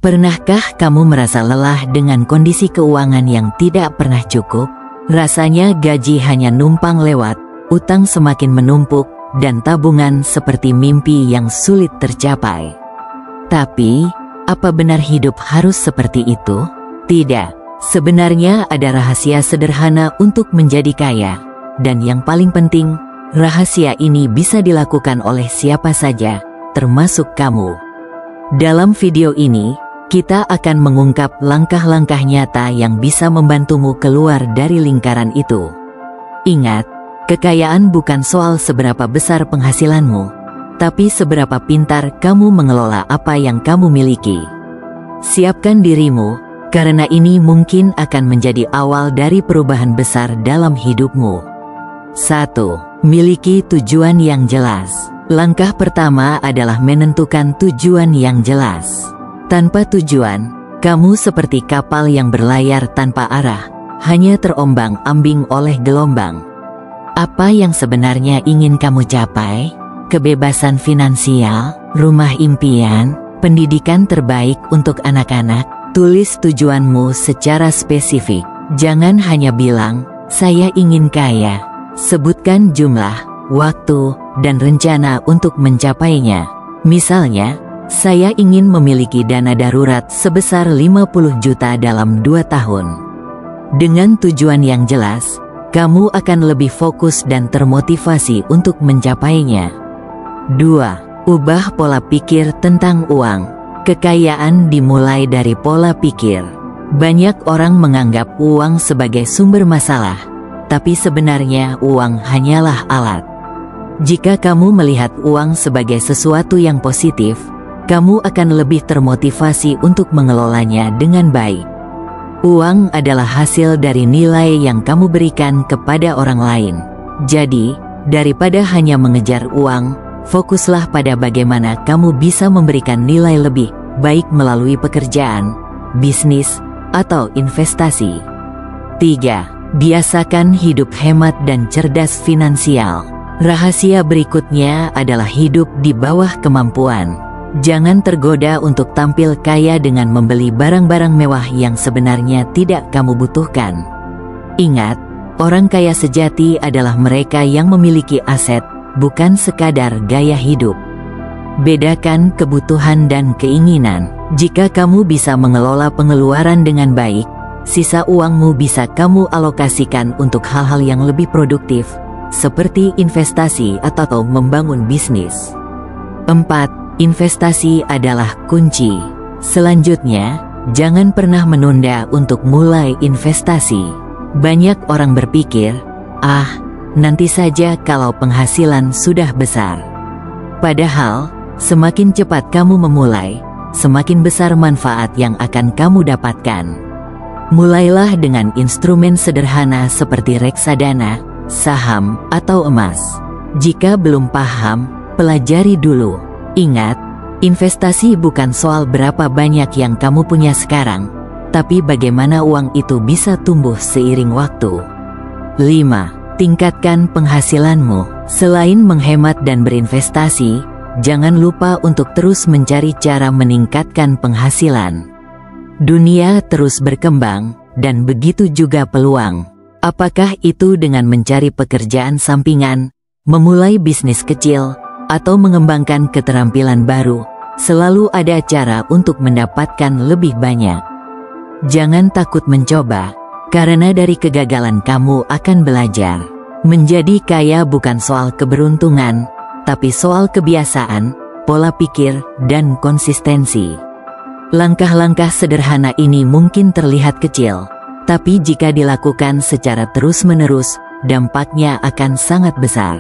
Pernahkah kamu merasa lelah dengan kondisi keuangan yang tidak pernah cukup? Rasanya gaji hanya numpang lewat, utang semakin menumpuk, dan tabungan seperti mimpi yang sulit tercapai. Tapi, apa benar hidup harus seperti itu? Tidak. Sebenarnya ada rahasia sederhana untuk menjadi kaya. Dan yang paling penting, rahasia ini bisa dilakukan oleh siapa saja, termasuk kamu. Dalam video ini, kita akan mengungkap langkah-langkah nyata yang bisa membantumu keluar dari lingkaran itu. Ingat, kekayaan bukan soal seberapa besar penghasilanmu, tapi seberapa pintar kamu mengelola apa yang kamu miliki. Siapkan dirimu, karena ini mungkin akan menjadi awal dari perubahan besar dalam hidupmu. 1. Miliki tujuan yang jelas. Langkah pertama adalah menentukan tujuan yang jelas. Tanpa tujuan, kamu seperti kapal yang berlayar tanpa arah, hanya terombang-ambing oleh gelombang. Apa yang sebenarnya ingin kamu capai? Kebebasan finansial, rumah impian, pendidikan terbaik untuk anak-anak? Tulis tujuanmu secara spesifik. Jangan hanya bilang, "Saya ingin kaya." Sebutkan jumlah, waktu, dan rencana untuk mencapainya. Misalnya, saya ingin memiliki dana darurat sebesar 50 juta dalam 2 tahun. Dengan tujuan yang jelas, kamu akan lebih fokus dan termotivasi untuk mencapainya. 2. Ubah pola pikir tentang uang. Kekayaan dimulai dari pola pikir. Banyak orang menganggap uang sebagai sumber masalah, tapi sebenarnya uang hanyalah alat. Jika kamu melihat uang sebagai sesuatu yang positif, kamu akan lebih termotivasi untuk mengelolanya dengan baik. Uang adalah hasil dari nilai yang kamu berikan kepada orang lain. Jadi, daripada hanya mengejar uang, fokuslah pada bagaimana kamu bisa memberikan nilai lebih baik melalui pekerjaan, bisnis, atau investasi. 3. Biasakan hidup hemat dan cerdas finansial. Rahasia berikutnya adalah hidup di bawah kemampuan. Jangan tergoda untuk tampil kaya dengan membeli barang-barang mewah yang sebenarnya tidak kamu butuhkan. Ingat, orang kaya sejati adalah mereka yang memiliki aset, bukan sekadar gaya hidup. Bedakan kebutuhan dan keinginan. Jika kamu bisa mengelola pengeluaran dengan baik, sisa uangmu bisa kamu alokasikan untuk hal-hal yang lebih produktif, seperti investasi atau membangun bisnis. 4. Investasi adalah kunci. Selanjutnya, jangan pernah menunda untuk mulai investasi. Banyak orang berpikir, nanti saja kalau penghasilan sudah besar. Padahal, semakin cepat kamu memulai, semakin besar manfaat yang akan kamu dapatkan. Mulailah dengan instrumen sederhana seperti reksadana, saham, atau emas. Jika belum paham, pelajari dulu. Ingat, investasi bukan soal berapa banyak yang kamu punya sekarang, tapi bagaimana uang itu bisa tumbuh seiring waktu. 5. Tingkatkan penghasilanmu. Selain menghemat dan berinvestasi, jangan lupa untuk terus mencari cara meningkatkan penghasilan. Dunia terus berkembang, dan begitu juga peluang. Apakah itu dengan mencari pekerjaan sampingan, memulai bisnis kecil, atau mengembangkan keterampilan baru? Selalu ada cara untuk mendapatkan lebih banyak. Jangan takut mencoba, karena dari kegagalan kamu akan belajar. Menjadi kaya bukan soal keberuntungan, tapi soal kebiasaan, pola pikir, dan konsistensi. Langkah-langkah sederhana ini mungkin terlihat kecil, tapi jika dilakukan secara terus-menerus, dampaknya akan sangat besar.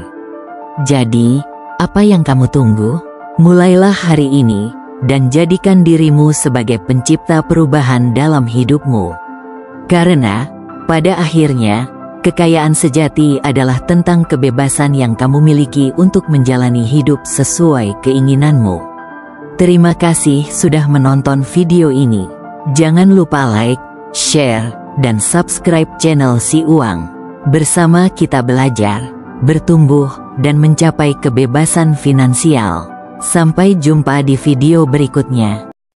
Jadi, apa yang kamu tunggu? Mulailah hari ini, dan jadikan dirimu sebagai pencipta perubahan dalam hidupmu. Karena, pada akhirnya, kekayaan sejati adalah tentang kebebasan yang kamu miliki untuk menjalani hidup sesuai keinginanmu. Terima kasih sudah menonton video ini. Jangan lupa like, share, dan subscribe channel Si Uang. Bersama kita belajar, bertumbuh, dan mencapai kebebasan finansial. Sampai jumpa di video berikutnya.